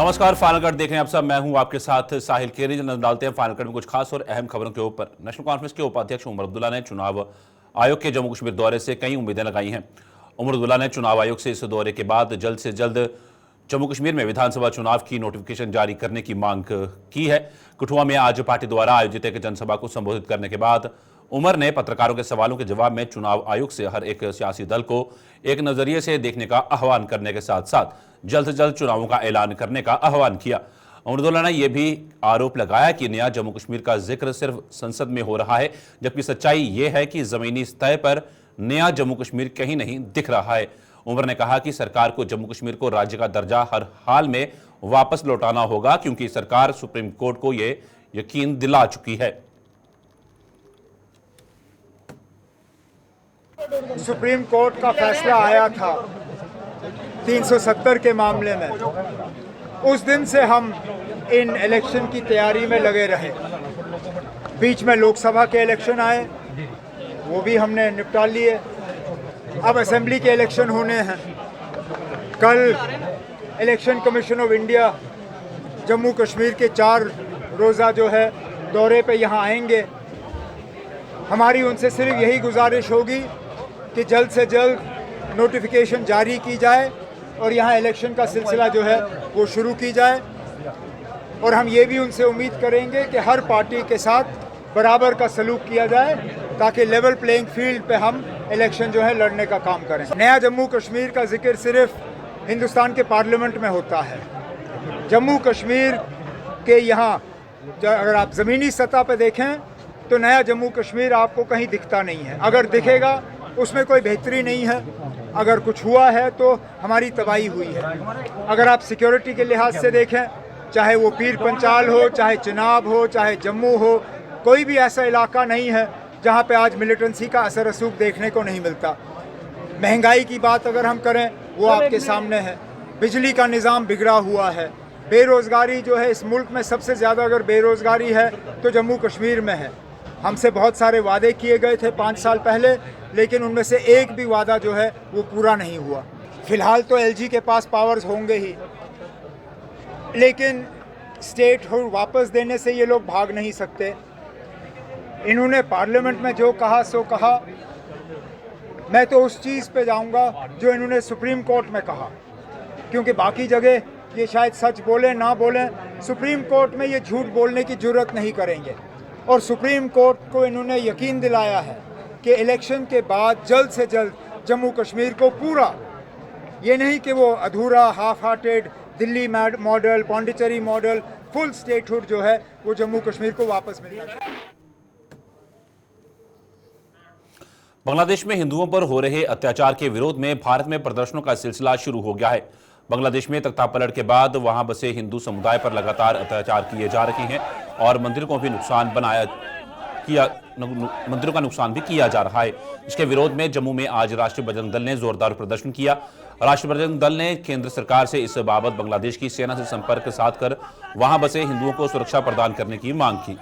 नमस्कार, final cut देख रहे हैं आप सब। मैं हूं आपके साथ साहिल केरी। नजर डालते हैं फाइनल कट में कुछ खास और अहम खबरों के ऊपर। नेशनल कॉन्फ्रेंस के उपाध्यक्ष उमर अब्दुल्ला ने चुनाव आयोग के जम्मू कश्मीर दौरे से कई उम्मीदें लगाई हैं। उमर अब्दुल्ला ने चुनाव आयोग से इस दौरे के बाद जल्द से जल्द जम्मू कश्मीर में विधानसभा चुनाव की नोटिफिकेशन जारी करने की मांग की है। कठुआ में आज पार्टी द्वारा आयोजित एक जनसभा को संबोधित करने के बाद उमर ने पत्रकारों के सवालों के जवाब में चुनाव आयोग से हर एक सियासी दल को एक नजरिए से देखने का आह्वान करने के साथ साथ जल्द से जल्द चुनावों का ऐलान करने का आह्वान किया। उमर अब्दुल्ला ने यह भी आरोप लगाया कि नया जम्मू कश्मीर का जिक्र सिर्फ संसद में हो रहा है, जबकि सच्चाई यह है कि जमीनी स्तर पर नया जम्मू कश्मीर कहीं नहीं दिख रहा है। उमर ने कहा कि सरकार को जम्मू कश्मीर को राज्य का दर्जा हर हाल में वापस लौटाना होगा, क्योंकि सरकार सुप्रीम कोर्ट को यह यकीन दिला चुकी है। सुप्रीम कोर्ट का फैसला आया था 370 के मामले में, उस दिन से हम इन इलेक्शन की तैयारी में लगे रहे। बीच में लोकसभा के इलेक्शन आए, वो भी हमने निपटा लिए। अब असेंबली के इलेक्शन होने हैं। कल election commission of India Jammu Kashmir के 4 रोज़ा जो है दौरे पे यहाँ आएंगे। हमारी उनसे सिर्फ यही गुजारिश होगी कि जल्द से जल्द नोटिफिकेशन जारी की जाए और यहाँ इलेक्शन का सिलसिला जो है वो शुरू की जाए। और हम ये भी उनसे उम्मीद करेंगे कि हर पार्टी के साथ बराबर का सलूक किया जाए, ताकि लेवल प्लेइंग फील्ड पे हम इलेक्शन जो है लड़ने का काम करें। नया जम्मू कश्मीर का जिक्र सिर्फ हिंदुस्तान के पार्लियामेंट में होता है। जम्मू कश्मीर के यहाँ अगर आप ज़मीनी सतह पे देखें तो नया जम्मू कश्मीर आपको कहीं दिखता नहीं है। अगर दिखेगा उसमें कोई बेहतरी नहीं है। अगर कुछ हुआ है तो हमारी तबाही हुई है। अगर आप सिक्योरिटी के लिहाज से देखें, चाहे वो पीर पंचाल हो, चाहे चिनाब हो, चाहे जम्मू हो, कोई भी ऐसा इलाका नहीं है जहाँ पे आज मिलिटेंसी का असर रसूख देखने को नहीं मिलता। महंगाई की बात अगर हम करें वो आपके सामने है। बिजली का निज़ाम बिगड़ा हुआ है। बेरोज़गारी जो है इस मुल्क में सबसे ज़्यादा अगर बेरोज़गारी है तो जम्मू कश्मीर में है। हमसे बहुत सारे वादे किए गए थे 5 साल पहले, लेकिन उनमें से एक भी वादा जो है वो पूरा नहीं हुआ। फिलहाल तो एलजी के पास पावर्स होंगे ही, लेकिन स्टेट हुड वापस देने से ये लोग भाग नहीं सकते। इन्होंने पार्लियामेंट में जो कहा सो कहा। मैं तो उस चीज़ पे जाऊंगा जो इन्होंने सुप्रीम कोर्ट में कहा, क्योंकि बाकी जगह ये शायद सच बोलें ना बोलें, सुप्रीम कोर्ट में ये झूठ बोलने की जुर्रत नहीं करेंगे। और सुप्रीम कोर्ट को इन्होंने यकीन दिलाया है कि इलेक्शन के बाद जल्द से जल्द जम्मू कश्मीर को पूरा, ये नहीं कि वो अधूरा half hearted Delhi model, Pondicherry model, full statehood जो है वो जम्मू कश्मीर को वापस मिलना चाहिए। बांग्लादेश में हिंदुओं पर हो रहे अत्याचार के विरोध में भारत में प्रदर्शनों का सिलसिला शुरू हो गया है। बांग्लादेश में तख्तापलट के बाद वहां बसे हिंदू समुदाय पर लगातार अत्याचार किए जा रहे हैं और मंदिरों का नुकसान भी किया जा रहा है। इसके विरोध में जम्मू में आज राष्ट्रीय बजरंग दल ने जोरदार प्रदर्शन किया। राष्ट्रीय बजरंग दल ने केंद्र सरकार से इस बाबत बांग्लादेश की सेना से संपर्क साधकर वहां बसे हिंदुओं को सुरक्षा प्रदान करने की मांग की।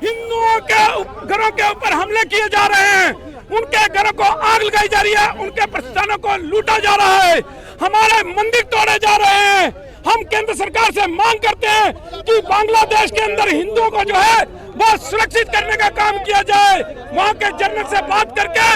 हिंदुओं के घरों के ऊपर हमले किए जा रहे हैं, उनके घरों को आग लगाई जा रही है, उनके प्रतिष्ठानों को लूटा जा रहा है, हमारे मंदिर तोड़े जा रहे हैं। हम केंद्र सरकार से मांग करते हैं कि बांग्लादेश के अंदर हिंदुओं को जो है वो सुरक्षित करने का काम किया जाए। वहाँ के जनरल से बात करके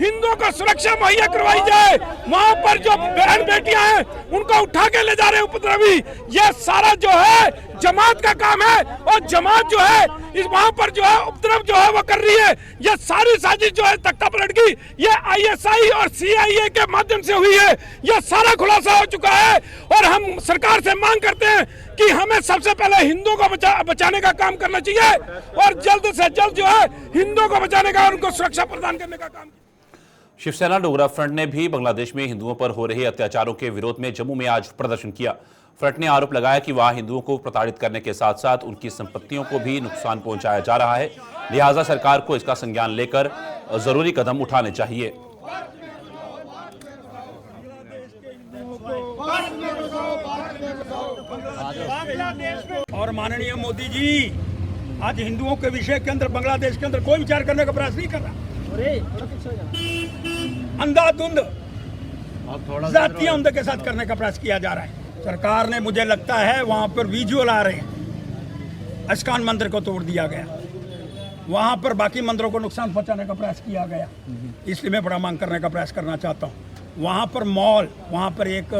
हिंदुओं को सुरक्षा मुहैया करवाई जाए। वहाँ पर जो बहन बेटियां हैं उनको उठा के ले जा रहे हैं उपद्रवी, ये सारा जो है जमात का काम है। और जमात जो है इस वहाँ पर जो है उपद्रव जो है वो कर रही है। ये सारी साजिश जो है तख्तापलट की, ये ISI और CIA के माध्यम से हुई है। ये सारा खुलासा हो चुका है और हम सरकार से मांग करते हैं कि हमें सबसे पहले हिंदुओं को बचाने का काम करना चाहिए और जल्द से जल्द जो है हिंदुओं को बचाने का, उनको सुरक्षा प्रदान करने का काम। शिवसेना डोगरा फ्रंट ने भी बांग्लादेश में हिंदुओं पर हो रहे अत्याचारों के विरोध में जम्मू में आज प्रदर्शन किया। फ्रंट ने आरोप लगाया कि वहां हिंदुओं को प्रताड़ित करने के साथ साथ उनकी संपत्तियों को भी नुकसान पहुंचाया जा रहा है, लिहाजा सरकार को इसका संज्ञान लेकर जरूरी कदम उठाने चाहिए। और माननीय मोदी जी आज हिंदुओं के विषय के अंदर बांग्लादेश के अंदर कोई विचार करने का प्रयास नहीं कर रहा। अंधाधुंध जातियां उनके साथ करने का प्रयास किया जा रहा है। सरकार ने, मुझे लगता है, वहाँ पर विजुअल आ रहे हैं। इस्कॉन मंदिर को तोड़ दिया गया, वहाँ पर बाकी मंदिरों को नुकसान पहुँचाने का प्रयास किया गया, इसलिए मैं बड़ा मांग करने का प्रयास करना चाहता हूँ। वहाँ पर मॉल, वहाँ पर एक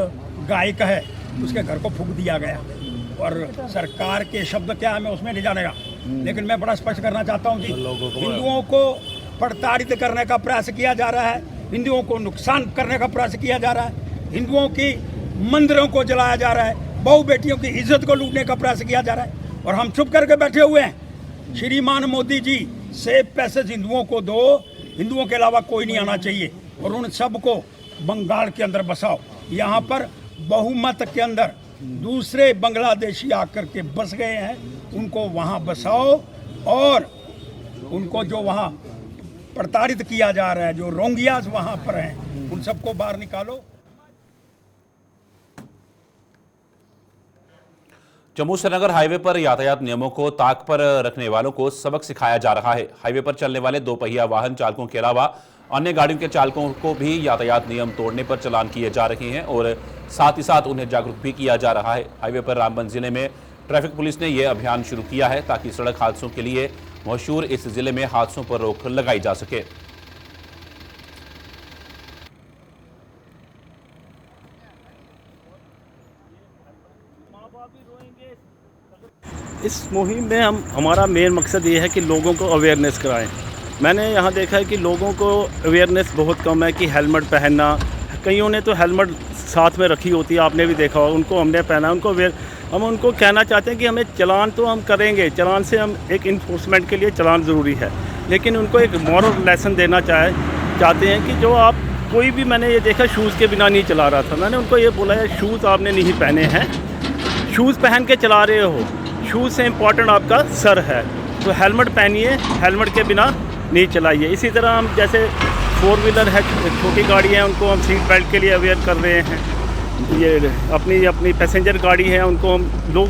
गायक है, उसके घर को फूंक दिया गया, और सरकार के शब्द क्या है मैं उसमें नहीं जानेगा, लेकिन मैं बड़ा स्पष्ट करना चाहता हूँ कि हिंदुओं को प्रताड़ित करने का प्रयास किया जा रहा है, हिंदुओं को नुकसान करने का प्रयास किया जा रहा है, हिंदुओं की मंदिरों को जलाया जा रहा है, बहु बेटियों की इज्जत को लूटने का प्रयास किया जा रहा है, और हम चुप करके बैठे हुए हैं। श्रीमान मोदी जी, सेफ पैसेज हिंदुओं को दो, हिंदुओं के अलावा कोई नहीं आना चाहिए, और उन सबको बंगाल के अंदर बसाओ। यहाँ पर बहुमत के अंदर दूसरे बांग्लादेशी आकर के बस गए हैं, उनको वहाँ बसाओ, और उनको जो वहाँ प्रताड़ित किया जा रहा है, जो रोंगियाज वहाँ पर हैं, उन सबको बाहर निकालो। जम्मू श्रीनगर हाईवे पर यातायात नियमों को ताक पर रखने वालों को सबक सिखाया जा रहा है। हाईवे पर चलने वाले दो पहिया वाहन चालकों के अलावा अन्य गाड़ियों के चालकों को भी यातायात नियम तोड़ने पर चालान किए जा रहे हैं, और साथ ही साथ उन्हें जागरूक भी किया जा रहा है। हाईवे पर रामबन जिले में ट्रैफिक पुलिस ने यह अभियान शुरू किया है ताकि सड़क हादसों के लिए मशहूर इस जिले में हादसों पर रोक लगाई जा सके। इस मुहिम में हमारा मेन मकसद ये है कि लोगों को अवेयरनेस कराएं। मैंने यहाँ देखा है कि लोगों को अवेयरनेस बहुत कम है कि हेलमेट पहनना, कईयों ने तो हेलमेट साथ में रखी होती है, आपने भी देखा होगा, उनको हमने पहना, हम उनको कहना चाहते हैं कि हमें चालान तो हम करेंगे, चालान से हम एक इन्फोर्समेंट के लिए चालान ज़रूरी है, लेकिन उनको एक मॉरल लेसन देना चाहते हैं कि जो आप कोई भी, मैंने ये देखा शूज़ के बिना नहीं चला रहा था, मैंने उनको ये बोला है शूज़ आपने नहीं पहने हैं, शूज़ पहन के चला रहे हो, शूज़ से इम्पॉर्टेंट आपका सर है, तो हेलमेट पहनिए, हेलमेट के बिना नहीं चलाइए। इसी तरह हम जैसे 4 व्हीलर है, छोटी गाड़ी है, उनको हम सीट बेल्ट के लिए अवेयर कर रहे हैं। ये अपनी पैसेंजर गाड़ी है, उनको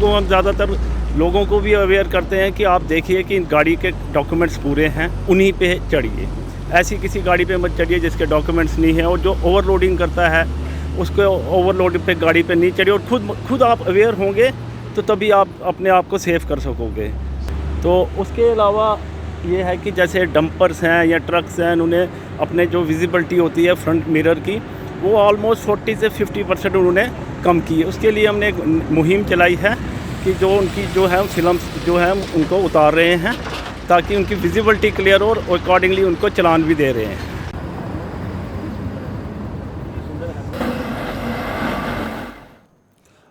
हम ज़्यादातर लोगों को भी अवेयर करते हैं कि आप देखिए कि गाड़ी के डॉक्यूमेंट्स पूरे हैं, उन्हीं पे चढ़िए, ऐसी किसी गाड़ी पे मत चढ़िए जिसके डॉक्यूमेंट्स नहीं है, और जो ओवरलोडिंग करता है उसको ओवरलोडिंग पे गाड़ी पे नहीं चढ़िए, और खुद आप अवेयर होंगे तो तभी आप अपने आप को सेव कर सकोगे। तो उसके अलावा ये है कि जैसे डंपर्स हैं या ट्रक्स हैं, उन्हें अपने जो विजिबिलिटी होती है फ्रंट मिरर की, वो ऑलमोस्ट 40 से 50% उन्होंने कम की है। उसके लिए हमने एक मुहिम चलाई है कि जो उनकी जो है फिल्म्स जो है उनको उतार रहे हैं ताकि उनकी विजिबिलिटी क्लियर हो, और अकॉर्डिंगली उनको चालान भी दे रहे हैं।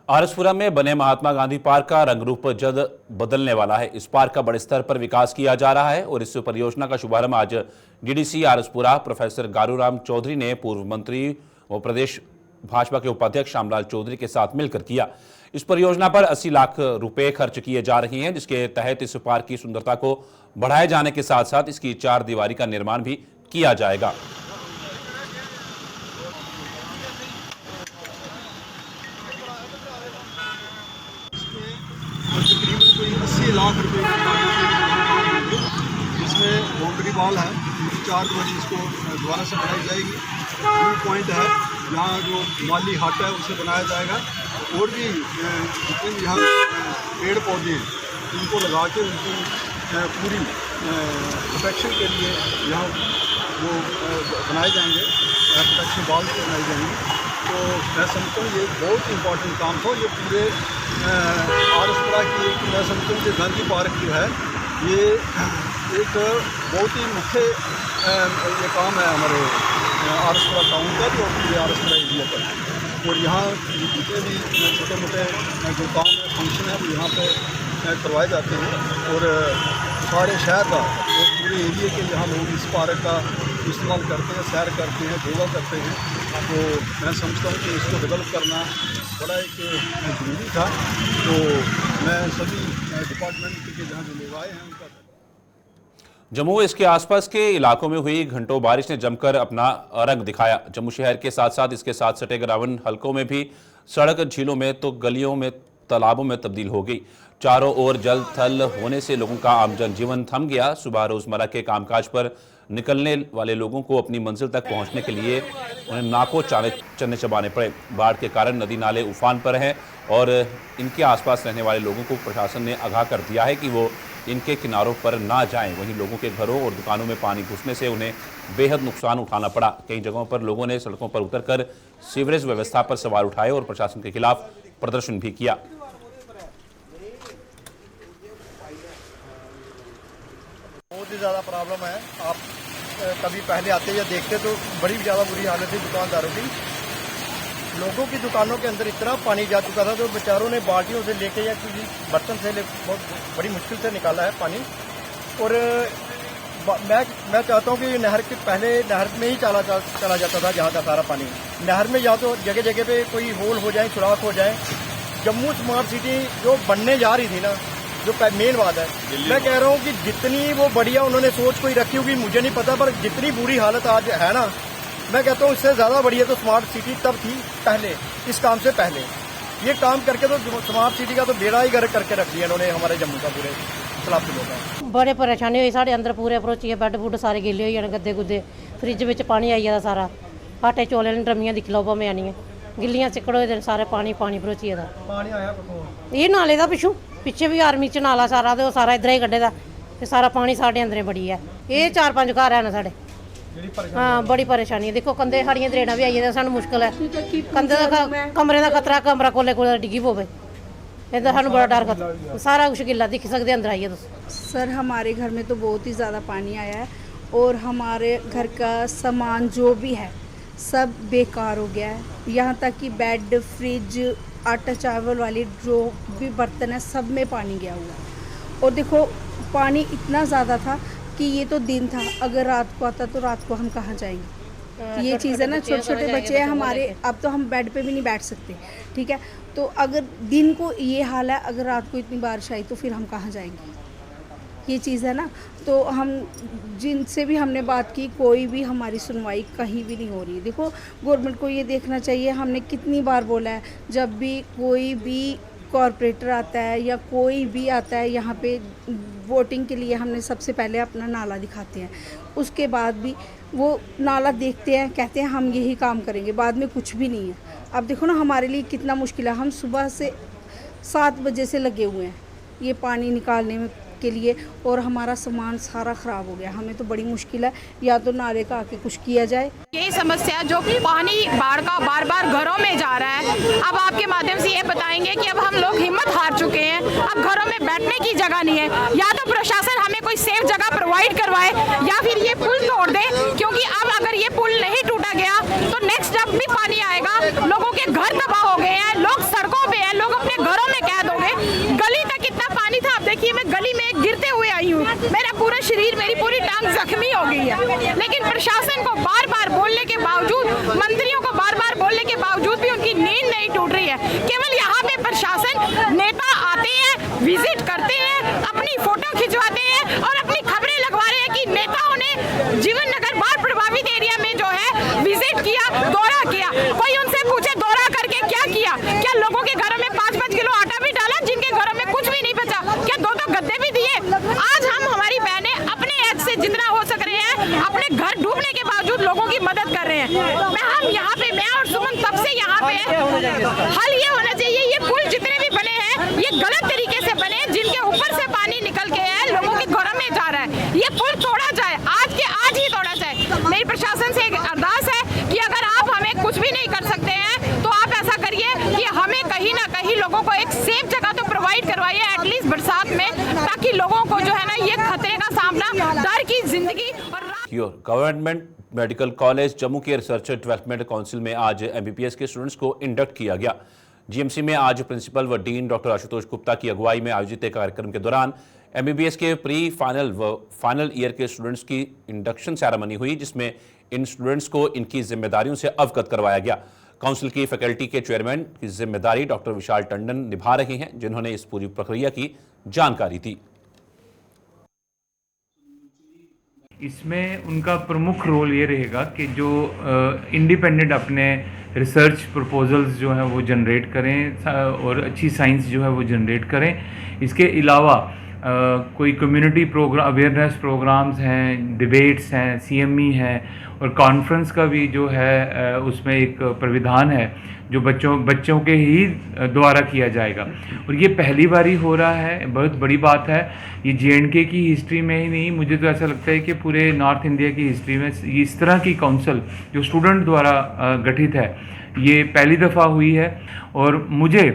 आरएसपुरा में बने महात्मा गांधी पार्क का रंग रूप जल्द बदलने वाला है। इस पार्क का बड़े स्तर पर विकास किया जा रहा है, और इस परियोजना का शुभारंभ आज डीडीसी आरएसपुरा प्रोफेसर गारूराम चौधरी ने पूर्व मंत्री व प्रदेश भाजपा के उपाध्यक्ष श्यामलाल चौधरी के साथ मिलकर किया। इस परियोजना पर 80 लाख रुपए खर्च किए जा रहे हैं, जिसके तहत इस पार्क की सुंदरता को बढ़ाए जाने के साथ साथ इसकी 4 दीवारी का निर्माण भी किया जाएगा। तकरीबन कोई 80 लाख रुपए की, जिसमें बाउंड्री वॉल है, 4 दीवारी इसको दोबारा से बनाई जाएगी, व्यू पॉइंट है, यहाँ जो माली हट है उसे बनाया जाएगा, और भी जितने भी यहाँ पेड़ पौधे उनको लगा के उनकी पूरी प्रोटेक्शन के लिए यहाँ वो बनाए जाएंगे, प्रोटेक्शन वॉल बनाई जाएंगी। तो मैं समझता हूँ ये बहुत इम्पोर्टेंट काम था। ये पूरे आरएसपुरा की, मैं समझता हूँ कि गांधी पार्क जो है ये एक बहुत ही मुख्य ये काम है हमारे आरएसपुरा टाउन का, जो पूरे आरएसपुरा एरिया पर, और यहाँ जितने भी छोटे मोटे जो काम है, फंक्शन है, वो यहाँ पे करवाए जाते हैं, और सारे शहर का और पूरे एरिया के यहाँ लोग इस पार्क का इस्तेमाल करते हैं, सैर करते हैं, योगा करते हैं। तो मैं समझता हूँ कि इसको डेवलप करना बड़ा एक ज़रूरी था। तो मैं सभी डिपार्टमेंट के जहाँ जो लोग आए हैं उनका जम्मू इसके आसपास के इलाकों में हुई घंटों बारिश ने जमकर अपना रंग दिखाया। जम्मू शहर के साथ साथ इसके साथ सटे ग्रामीण हलकों में भी सड़क झीलों में तो गलियों में तालाबों में तब्दील हो गई। चारों ओर जल थल होने से लोगों का आम जनजीवन थम गया। सुबह रोजमर्रा के कामकाज पर निकलने वाले लोगों को अपनी मंजिल तक पहुंचने के लिए उन्हें नाकों चने चबाने पड़े। बाढ़ के कारण नदी नाले उफान पर हैं और इनके आसपास रहने वाले लोगों को प्रशासन ने आगाह कर दिया है कि वो इनके किनारों पर ना जाएं। वहीं लोगों के घरों और दुकानों में पानी घुसने से उन्हें बेहद नुकसान उठाना पड़ा। कई जगहों पर लोगों ने सड़कों पर उतरकर सीवरेज व्यवस्था पर सवाल उठाए और प्रशासन के खिलाफ प्रदर्शन भी किया। बहुत ही ज़्यादा प्रॉब्लम है। आप कभी पहले आते या देखते तो बड़ी ज़्यादा बुरी हालत थी दुकानदारों की। लोगों की दुकानों के अंदर इतना पानी जा चुका था तो बेचारों ने बाल्टियों से लेके या किसी बर्तन से बहुत बड़ी मुश्किल से निकाला है पानी। और मैं चाहता हूँ कि नहर के पहले नहर में ही चला जाता था जहाँ का सारा पानी। नहर में या तो जगह जगह पे कोई होल हो जाए, सुराख हो जाए। जम्मू स्मार्ट सिटी जो बनने जा रही थी ना, जो मेन बात है, मैं कह रहा हूँ कि जितनी वो बढ़िया उन्होंने सोच कोई रखी होगी मुझे नहीं पता, पर जितनी बुरी हालत आज है ना, मैं कहता हूँ इससे ज़्यादा बढ़िया तो स्मार्ट सिटी तब थी पहले, इस काम से पहले। ये काम करके तो स्मार्ट सिटी का तो बेड़ा ही गर्क करके रख दिया इन्होंने हमारे जम्मू का पूरे इलाके का। बड़े परेशानी हुई साढ़े अंदर पूरे भरोचिए बैड बुड सारे गिले हुए गद्दे गुद्दे फ्रिज में पानी आई जाता सारा। आटे चौले ड्रमियां दिख लो भावें आनियां गिल्लियां चिकड़ होए सारे पानी भरोचिए दा। पानी आया ये नाले दा पिछे भी आर्मी च नाला सारा ते सारा इधर ही कड्ढे दा ते सारा पानी साढ़े अंदर बड़ी है। ये 4-5 घर है साढ़े। हाँ बड़ी परेशानी है। देखो कंधे साड़ियां दरेड़ा भी आई जाए सानू मुश्किल है। कंधे का कमरे का खतरा, कमरा कोले कोले डिग्गी पवे इधर सानू बड़ा डर खतरा सारा कुछ गिला दिख सकते अंदर आइए तुम। सर हमारे घर में तो बहुत ही ज़्यादा पानी आया है और हमारे घर का सामान जो भी है सब बेकार हो गया है। यहाँ तक कि बेड, फ्रिज, आटा चावल वाली जो भी बर्तन है सब में पानी गया हुआ है। और देखो पानी इतना ज़्यादा था कि ये तो दिन था, अगर रात को आता तो रात को हम कहाँ जाएंगे। ये चीज़ है ना, छोटे छोटे बच्चे हैं हमारे, अब तो हम बेड पे भी नहीं बैठ सकते, ठीक है। तो अगर दिन को ये हाल है, अगर रात को इतनी बारिश आई तो फिर हम कहाँ जाएंगे, ये चीज़ है ना। तो हम जिनसे भी हमने बात की, कोई भी हमारी सुनवाई कहीं भी नहीं हो रही। देखो गवर्नमेंट को ये देखना चाहिए, हमने कितनी बार बोला है, जब भी कोई भी कॉरपोरेटर आता है या कोई भी आता है यहाँ पे वोटिंग के लिए, हमने सबसे पहले अपना नाला दिखाते हैं, उसके बाद भी वो नाला देखते हैं, कहते हैं हम यही काम करेंगे, बाद में कुछ भी नहीं है। अब देखो ना हमारे लिए कितना मुश्किल है, हम सुबह से 7 बजे से लगे हुए हैं ये पानी निकालने में के लिए और हमारा सामान सारा ख़राब हो गया। हमें तो बड़ी मुश्किल है, या तो नाले का आके कुछ किया जाए। यही समस्या जो पानी बाढ़ का बार बार घरों में जा रहा है। अब आपके माध्यम से ये बताएंगे कि अब हम लोग हिम्मत हार चुके हैं, अब घरों में बैठने की जगह नहीं है। या तो प्रशासन हमें कोई सेफ जगह प्रोवाइड करवाए या फिर ये पुल तोड़ दे, क्योंकि अब अगर ये पुल नहीं टूटा गया तो नेक्स्ट जब भी पानी आएगा लोगों के घर तबाह हो गए हैं, लोग सड़कों पे हैं, लोग अपने घरों में कैद हो गए। गली तक इतना पानी था, अब देखिए मैं गली में गिरते हुए आई हूँ, मेरा पूरा शरीर, मेरी पूरी टांग जख्मी हो गई है। लेकिन प्रशासन को बार बार बोलने के बावजूद, मंत्रियों को बार बार बोलने के बावजूद भी उनकी नींद नहीं टूट रही है। केवल यहाँ पे प्रशासन नेता आते हैं, विजिट करते हैं, अपनी फोटो खिंचवाते हैं और अपनी खबरें लगवा रहे हैं कि नेताओं ने जीवन नगर बाढ़ प्रभावित एरिया में जो है विजिट किया, दौरा किया। कोई उनसे पूछे दौरा करके क्या किया? क्या लोगों के घरों में 5-5 किलो आटा भी डाला जिनके घरों में कुछ भी नहीं बचा? क्या 2-2 गद्दे भी दिए? आज हम, हमारी बहनें अपने एज से जितना हो सक रहे हैं अपने घर डूबने के बावजूद लोगों की मदद कर रहे हैं। हम यहाँ पे, मैं और सुमन तब से यहाँ पे हल ये होना चाहिए, ये पुल जितने भी बने हैं ये गलत तरीके से बने, जिनके ऊपर से पानी निकल के है लोगों के घरों में जा रहा है। ये पुल तोड़ा जाए, आज के आज ही तोड़ा जाए। मेरी प्रशासन से एक अरदास है कि अगर आप हमें कुछ भी नहीं कर सकते हैं तो आप ऐसा करिए कि हमें कहीं ना कहीं लोगों को एक सेफ जगह तो प्रोवाइड करवाइए एटलीस्ट बरसात में, ताकि लोगों को जो है ना ये खतरे का सामना, डर की जिंदगी और गवर्नमेंट मेडिकल कॉलेज जम्मू के रिसर्च डेवलपमेंट काउंसिल में आज MBBS के स्टूडेंट्स को इंडक्ट किया गया। GMC में आज प्रिंसिपल व डीन डॉक्टर आशुतोष गुप्ता की अगुवाई में आयोजित एक कार्यक्रम के दौरान MBBS के प्री फाइनल व फाइनल ईयर के स्टूडेंट्स की इंडक्शन सेरेमनी हुई, जिसमें इन स्टूडेंट्स को इनकी जिम्मेदारियों से अवगत करवाया गया। काउंसिल की फैकल्टी के चेयरमैन की जिम्मेदारी डॉक्टर विशाल टंडन निभा रहे हैं, जिन्होंने इस पूरी प्रक्रिया की जानकारी दी। इसमें उनका प्रमुख रोल ये रहेगा कि जो इंडिपेंडेंट अपने रिसर्च प्रपोजल्स जो हैं वो जनरेट करें और अच्छी साइंस जो है वो जनरेट करें। इसके अलावा कोई कम्युनिटी प्रोग्राम अवेयरनेस प्रोग्राम्स हैं, डिबेट्स हैं, CME है और कॉन्फ्रेंस का भी जो है उसमें एक प्राविधान है जो बच्चों के ही द्वारा किया जाएगा। और ये पहली बारी हो रहा है, बहुत बड़ी बात है। ये J&K की हिस्ट्री में ही नहीं, मुझे तो ऐसा लगता है कि पूरे नॉर्थ इंडिया की हिस्ट्री में इस तरह की काउंसिल जो स्टूडेंट द्वारा गठित है ये पहली दफ़ा हुई है। और मुझे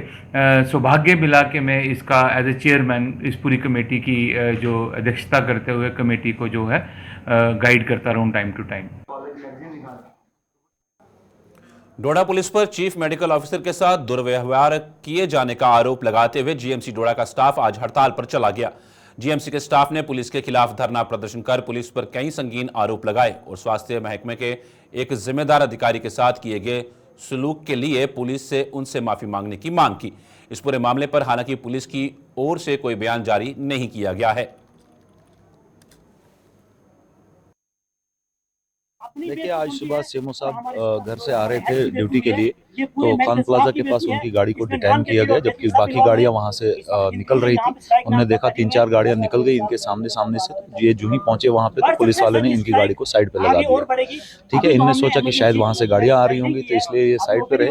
सौभाग्य मिला कि मैं इसका एज ए चेयरमैन इस पूरी कमेटी की जो अध्यक्षता करते हुए कमेटी को जो है गाइड करता रहूँ time to time. Doda police पर चीफ मेडिकल ऑफिसर के साथ दुर्व्यवहार किए जाने का आरोप लगाते हुए GMC डोडा का स्टाफ आज हड़ताल पर चला गया। GMC के स्टाफ ने पुलिस के खिलाफ धरना प्रदर्शन कर पुलिस पर कई संगीन आरोप लगाए और स्वास्थ्य महकमे के एक जिम्मेदार अधिकारी के साथ किए गए सलूक के लिए पुलिस से उनसे माफी मांगने की मांग की। इस पूरे मामले पर हालांकि पुलिस की ओर से कोई बयान जारी नहीं किया गया है। देखिए, आज सुबह सीएमओ साहब घर से आ रहे थे ड्यूटी के लिए, तो खान प्लाजा के पास उनकी गाड़ी को डिटेन किया गया, जबकि बाकी गाड़ियां वहां से निकल रही थी। उन्होंने देखा 3-4 गाड़ियां निकल गई इनके सामने से। ये जो ही पहुंचे वहां पे तो पुलिस वाले ने इनकी गाड़ी को साइड पे लगा दिया। ठीक है, इनने सोचा कि शायद वहां से गाड़ियां आ रही होंगी तो इसलिए ये साइड पे रहे,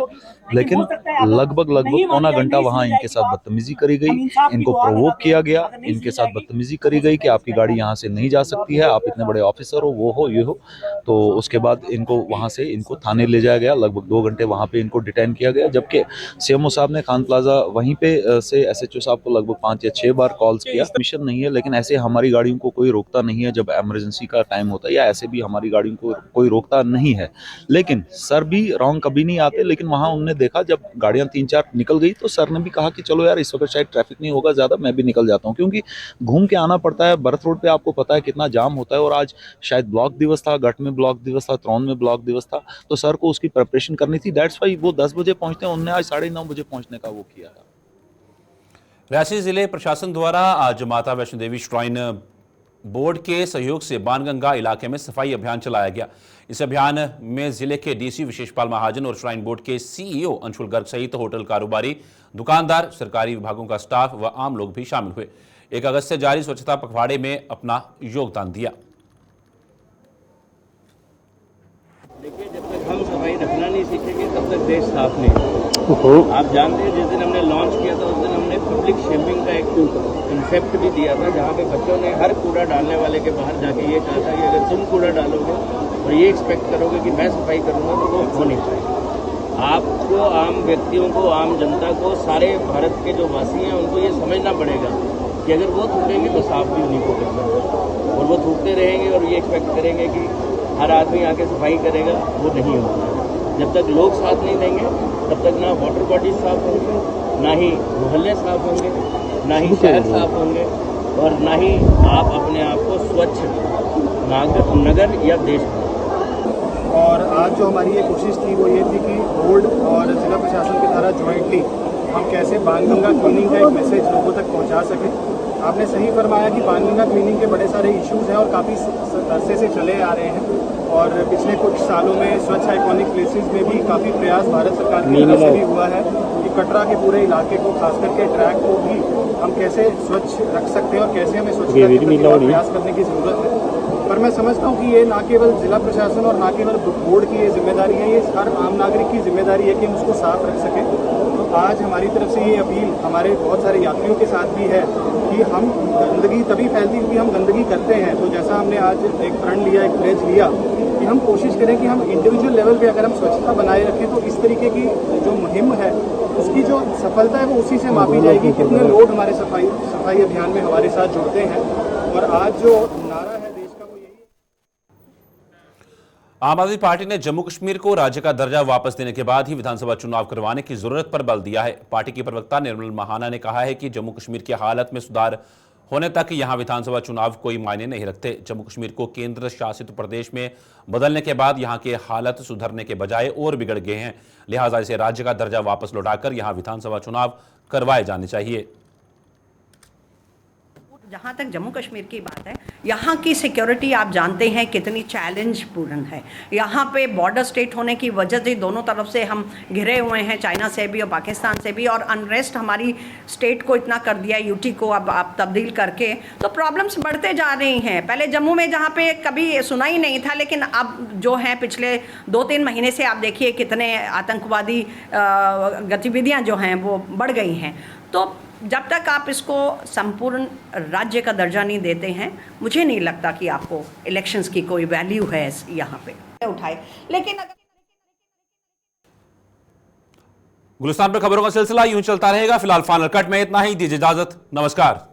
लेकिन लगभग पौना घंटा वहां इनके साथ बदतमीजी करी गई, इनको प्रोवोक किया गया, इनके साथ बदतमीजी करी गई कि आपकी गाड़ी यहाँ से नहीं जा सकती है, आप इतने बड़े ऑफिसर हो, वो हो, ये हो। तो उसके बाद इनको वहां से थाने ले जाया गया। लगभग 2 घंटे वहां पे इनको डिटेन किया गया, जबकि सीएमओ साहब ने खान प्लाजा वहीं पे से SHO साहब को लगभग 5 या 6 बार कॉल्स किया। मिशन नहीं है, लेकिन ऐसे हमारी गाड़ियों को कोई रोकता नहीं है जब इमरजेंसी का टाइम होता है, या ऐसे भी हमारी गाड़ियों को कोई रोकता नहीं है। लेकिन सर भी रॉन्ग कभी नहीं आते, लेकिन वहां उन्होंने देखा जब गाड़ियां 3-4 निकल गई तो सर ने भी कहा कि चलो यार इस वक्त शायद ट्रैफिक नहीं होगा ज्यादा, मैं भी निकल जाता हूं, क्योंकि घूम के आना पड़ता है। बर्थ रोड पे आपको पता है कितना जाम होता है, और आज शायद ब्लॉक दिवस था, गट में ब्लॉक दिवस था, त्रौन में ब्लॉक दिवस था, तो सर को उसकी प्रिपरेशन करनी थी। दैट्स वाई वो 10 बजे पहुंचते हैं, उन्होंने आज 9:30 बजे पहुंचने का वो किया था। रियासी जिले प्रशासन द्वारा आज माता वैष्णो देवी श्राइन बोर्ड के सहयोग से बाणगंगा इलाके में सफाई अभियान चलाया गया। इस अभियान में जिले के DC विशेषपाल महाजन और श्राइन बोर्ड के CEO अंशुल गर्ग सहित होटल कारोबारी, दुकानदार, सरकारी विभागों का स्टाफ व आम लोग भी शामिल हुए। 1 अगस्त से जारी स्वच्छता पखवाड़े में अपना योगदान दिया। देखिए, जब तक हम सफाई रखना नहीं सीखेंगे तब तक देश साफ नहीं होगा। आप जानते हैं, जिस दिन हमने लॉन्च किया था उस दिन हमने पब्लिक शेमिंग का एक कंसेप्ट भी दिया था, जहाँ पे बच्चों ने हर कूड़ा डालने वाले के बाहर जाके ये कहा था कि अगर तुम कूड़ा डालोगे और ये एक्सपेक्ट करोगे कि मैं सफाई करूँगा तो वो हो नहीं पाएगा। आपको, आम व्यक्तियों को, आम जनता को, सारे भारत के जो वासी हैं उनको ये समझना पड़ेगा कि अगर वो थूकेंगे तो साफ भी उन्हीं को करना है, और वो थूकते रहेंगे और ये एक्सपेक्ट करेंगे कि हर आदमी आके सफाई करेगा, वो नहीं होगा। जब तक लोग साथ नहीं देंगे तब तक ना वाटर बॉडीज साफ होंगे, ना ही मोहल्ले साफ होंगे, ना ही शहर साफ होंगे, और ना ही आप अपने आप को स्वच्छ नगर या देश बनाएं। और आज जो हमारी ये कोशिश थी वो ये थी कि बोर्ड और जिला प्रशासन के द्वारा जॉइंटली हम कैसे बाणगंगा क्लीनिंग का एक मैसेज लोगों तक पहुंचा सकें। आपने सही फरमाया कि बाणगंगा क्लीनिंग के बड़े सारे इश्यूज हैं और काफ़ी अरसे से चले आ रहे हैं, और पिछले कुछ सालों में स्वच्छ आइकॉनिक प्लेसेस में भी काफ़ी प्रयास भारत सरकार की तरफ से भी हुआ है कि कटरा के पूरे इलाके को, खास करके ट्रैक को भी हम कैसे स्वच्छ रख सकते हैं और कैसे हमें स्वच्छता के प्रति और प्रयास करने की ज़रूरत है। पर मैं समझता हूँ कि ये ना केवल जिला प्रशासन और ना केवल बोर्ड की ये जिम्मेदारी है, ये हर आम नागरिक की जिम्मेदारी है कि हम उसको साफ रख सकें। तो आज हमारी तरफ से ये अपील हमारे बहुत सारे यात्रियों के साथ भी है कि हम गंदगी तभी फैलती क्योंकि हम गंदगी करते हैं। तो जैसा हमने आज एक प्रण लिया, एक प्लेज लिया कि हम कोशिश करें कि हम इंडिविजुअल लेवल पे अगर हम स्वच्छता बनाए रखें तो इस तरीके की जो मुहिम है उसकी जो सफलता है वो उसी से मापी जाएगी, कितने लोग हमारे सफाई अभियान में हमारे साथ जुड़ते हैं। और आज जो नारा है देश का वो यही है। आम आदमी पार्टी ने जम्मू कश्मीर को राज्य का दर्जा वापस देने के बाद ही विधानसभा चुनाव करवाने की जरूरत पर बल दिया है। पार्टी की प्रवक्ता निर्मल महाना ने कहा है कि जम्मू कश्मीर की हालत में सुधार होने तक यहां विधानसभा चुनाव कोई मायने नहीं रखते। जम्मू कश्मीर को केंद्र शासित प्रदेश में बदलने के बाद यहां के हालत सुधरने के बजाय और बिगड़ गए हैं, लिहाजा इसे राज्य का दर्जा वापस लौटाकर यहां विधानसभा चुनाव करवाए जाने चाहिए। जहाँ तक जम्मू कश्मीर की बात है, यहाँ की सिक्योरिटी आप जानते हैं कितनी चैलेंज पूर्ण है। यहाँ पे बॉर्डर स्टेट होने की वजह से दोनों तरफ से हम घिरे हुए हैं, चाइना से भी और पाकिस्तान से भी, और अनरेस्ट हमारी स्टेट को इतना कर दिया, यूटी को अब आप तब्दील करके, तो प्रॉब्लम्स बढ़ते जा रही हैं। पहले जम्मू में जहाँ पे कभी सुना ही नहीं था, लेकिन अब जो है पिछले 2-3 महीने से आप देखिए कितने आतंकवादी गतिविधियाँ जो हैं वो बढ़ गई हैं। तो जब तक आप इसको संपूर्ण राज्य का दर्जा नहीं देते हैं, मुझे नहीं लगता कि आपको इलेक्शंस की कोई वैल्यू है यहाँ पे उठाए। लेकिन अगर गुलिस्तान पर खबरों का सिलसिला यूं चलता रहेगा। फिलहाल फाइनल कट में इतना ही, दीजिए इजाजत, नमस्कार।